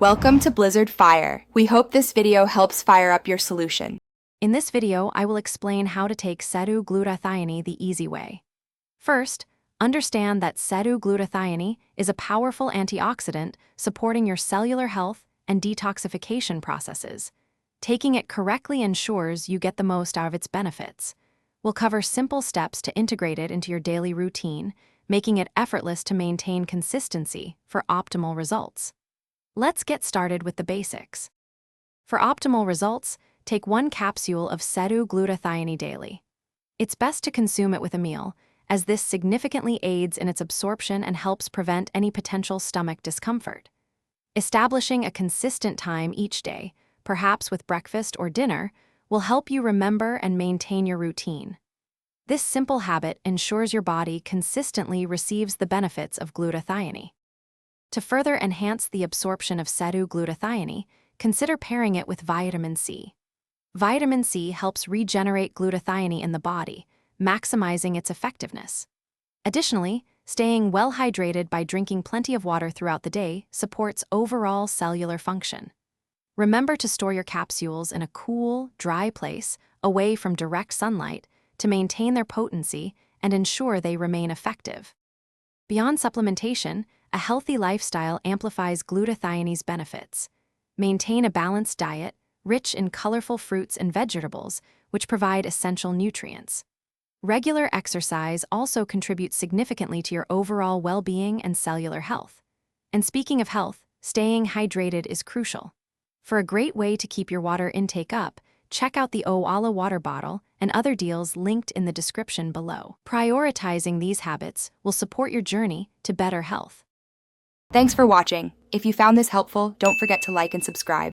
Welcome to Blizzard Fire. We hope this video helps fire up your solution. In this video, I will explain how to take Setu Glutathione the easy way. First, understand that Setu Glutathione is a powerful antioxidant supporting your cellular health and detoxification processes. Taking it correctly ensures you get the most out of its benefits. We'll cover simple steps to integrate it into your daily routine, making it effortless to maintain consistency for optimal results. Let's get started with the basics. For optimal results, take 1 capsule of Setu Glutathione daily. It's best to consume it with a meal, as this significantly aids in its absorption and helps prevent any potential stomach discomfort. Establishing a consistent time each day, perhaps with breakfast or dinner, will help you remember and maintain your routine. This simple habit ensures your body consistently receives the benefits of glutathione. To further enhance the absorption of Setu Glutathione, consider pairing it with vitamin C. Vitamin C helps regenerate glutathione in the body, maximizing its effectiveness. Additionally, staying well hydrated by drinking plenty of water throughout the day supports overall cellular function. Remember to store your capsules in a cool, dry place, away from direct sunlight, to maintain their potency and ensure they remain effective. Beyond supplementation, a healthy lifestyle amplifies glutathione's benefits. Maintain a balanced diet, rich in colorful fruits and vegetables, which provide essential nutrients. Regular exercise also contributes significantly to your overall well-being and cellular health. And speaking of health, staying hydrated is crucial. For a great way to keep your water intake up, check out the Oala water bottle and other deals linked in the description below. Prioritizing these habits will support your journey to better health. Thanks for watching. If you found this helpful, don't forget to like and subscribe.